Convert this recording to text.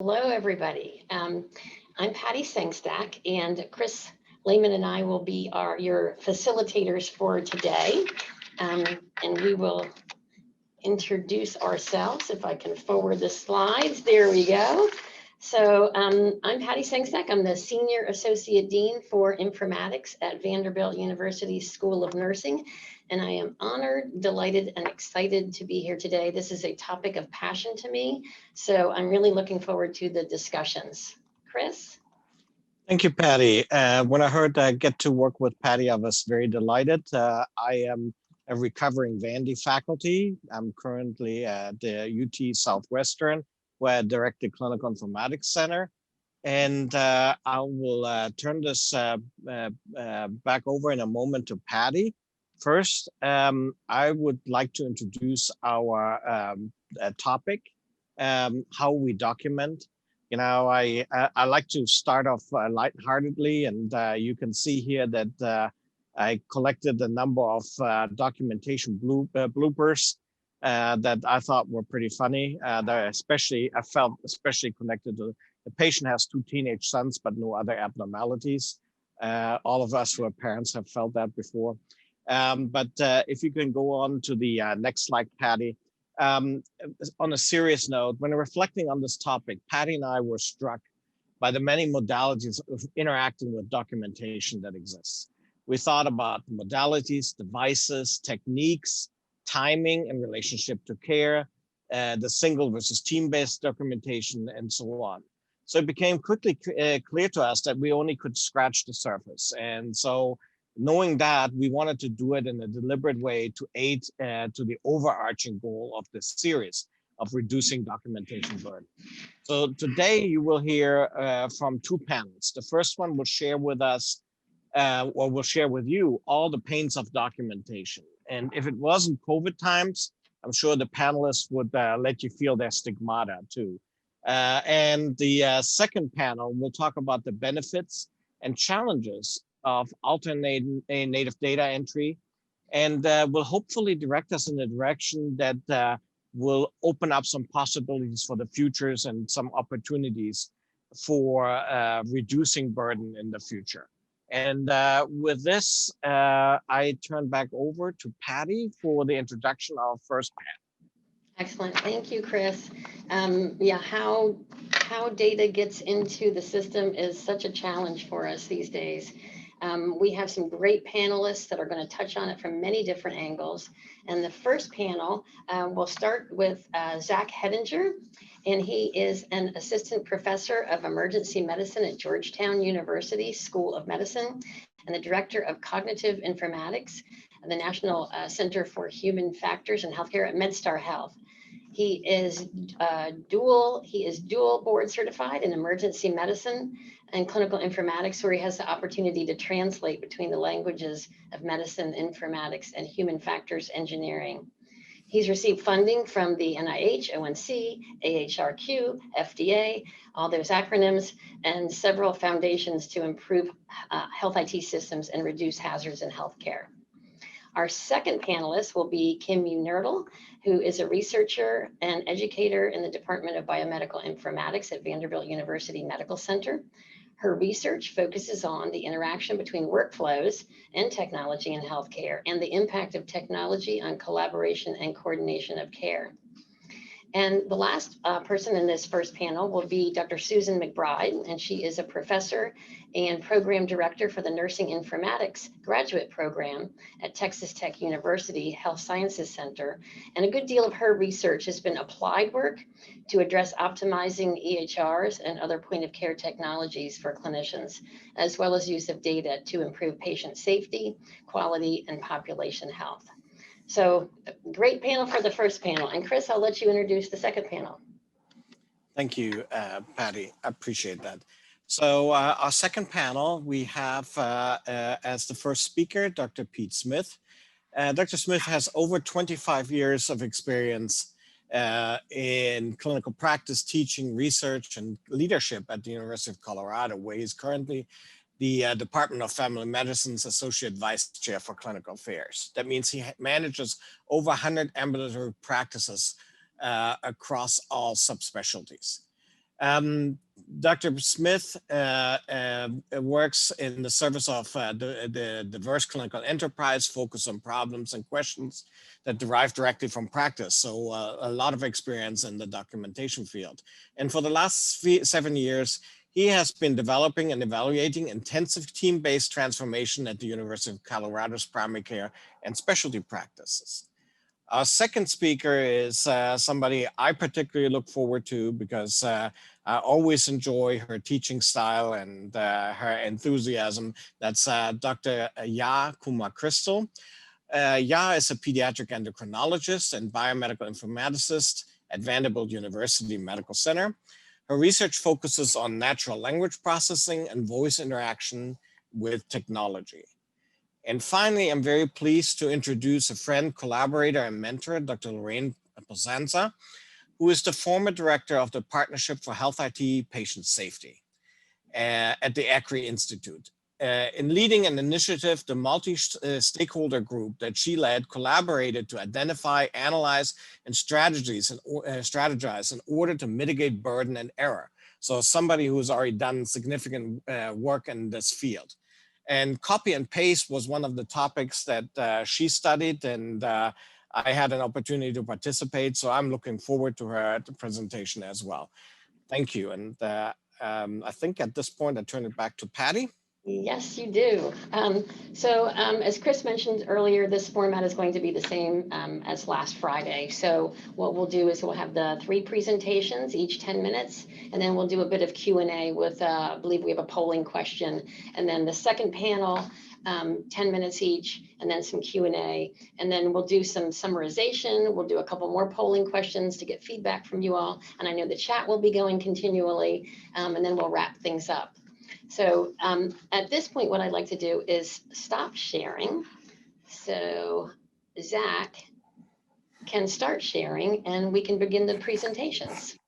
Hello, everybody. I'm Patty Sengstack, and Chris Lehmann and I will be your facilitators for today. Um, and we will introduce ourselves. If I can forward the slides, there we go. So I'm Patty Sengstack. I'm the Senior Associate Dean for Informatics at Vanderbilt University School of Nursing. And I am honored, delighted, and excited to be here today. This is a topic of passion to me. So I'm really looking forward to the discussions. Chris? Thank you, Patty. When I heard I get to work with Patty, I was very delighted. I am a recovering Vandy faculty. I'm currently at the UT Southwestern, where I direct the Clinical Informatics Center. And I will turn this back over in a moment to Patty. First, I would like to introduce our topic, how we document. I like to start off lightheartedly, and you can see here that I collected a number of documentation bloopers that I thought were pretty funny. I felt especially connected to the patient has 2 teenage sons, but no other abnormalities. All of us who are parents have felt that before. But if you can go on to the next slide, Patty. On a serious note, when reflecting on this topic, Patty and I were struck by the many modalities of interacting with documentation that exists. We thought about modalities, devices, techniques, timing in relationship to care, the single versus team-based documentation, and so on. So it became quickly clear to us that we only could scratch the surface. And so knowing that, we wanted to do it in a deliberate way to aid to the overarching goal of this series of reducing documentation burden. So today you will hear from 2 panels. The first one will share with us, or will share with you all the pains of documentation. And if it wasn't COVID times, I'm sure the panelists would let you feel their stigmata too. And the second panel will talk about the benefits and challenges of alternate native data entry, and will hopefully direct us in a direction that will open up some possibilities for the futures and some opportunities for reducing burden in the future. And with this, I turn back over to Patty for the introduction of our first panel. Excellent. Thank you, Chris. Yeah, how data gets into the system is such a challenge for us these days. We have some great panelists that are going to touch on it from many different angles. And the first panel, we'll start with Zach Hedinger, and he is an assistant professor of emergency medicine at Georgetown University School of Medicine and the director of cognitive informatics at the National Center for Human Factors in Healthcare at MedStar Health. He is dual board certified in emergency medicine and clinical informatics, where he has the opportunity to translate between the languages of medicine, informatics, and human factors engineering. He's received funding from the NIH, ONC, AHRQ, FDA, all those acronyms, and several foundations to improve health IT systems and reduce hazards in healthcare. Our second panelist will be Kim Unertl, who is a researcher and educator in the Department of Biomedical Informatics at Vanderbilt University Medical Center. Her research focuses on the interaction between workflows and technology in healthcare and the impact of technology on collaboration and coordination of care. And the last person in this first panel will be Dr. Susan McBride, and she is a professor and program director for the Nursing Informatics graduate program at Texas Tech University Health Sciences Center. And a good deal of her research has been applied work to address optimizing EHRs and other point of care technologies for clinicians, as well as use of data to improve patient safety, quality, and population health. So great panel for the first panel. And Chris, I'll let you introduce the second panel. Thank you, Patty. I appreciate that. So our second panel, we have as the first speaker, Dr. Pete Smith. Dr. Smith has over 25 years of experience in clinical practice, teaching, research, and leadership at the University of Colorado, where he's currently the Department of Family Medicine's Associate Vice Chair for Clinical Affairs. That means he manages over 100 ambulatory practices across all subspecialties. Dr. Smith works in the service of the diverse clinical enterprise, focus on problems and questions that derive directly from practice. So a lot of experience in the documentation field. And for the last 7 years, he has been developing and evaluating intensive team-based transformation at the University of Colorado's primary care and specialty practices. Our second speaker is somebody I particularly look forward to because I always enjoy her teaching style and her enthusiasm. That's Dr. Ya Kumar Crystal. Ya is a pediatric endocrinologist and biomedical informaticist at Vanderbilt University Medical Center. Her research focuses on natural language processing and voice interaction with technology. And finally, I'm very pleased to introduce a friend, collaborator, and mentor, Dr. Lorraine Posanza, who is the former director of the Partnership for Health IT Patient Safety at the ECRI Institute. In leading an initiative, the multi-stakeholder group that she led collaborated to identify, analyze, and strategize in order to mitigate burden and error. So somebody who's already done significant work in this field. And copy and paste was one of the topics that she studied, and I had an opportunity to participate. So I'm looking forward to her presentation as well. Thank you. And I think at this point, I turn it back to Patty. Yes, you do. As Chris mentioned earlier, this format is going to be the same as last Friday. So what we'll do is we'll have the 3 presentations, each 10 minutes, and then we'll do a bit of Q&A with, I believe we have a polling question. And then the second panel, 10 minutes each, and then some Q&A. And then we'll do some summarization. We'll do a couple more polling questions to get feedback from you all. And I know the chat will be going continually, and then we'll wrap things up. So at this point, what I'd like to do is stop sharing. So Zach can start sharing and we can begin the presentations.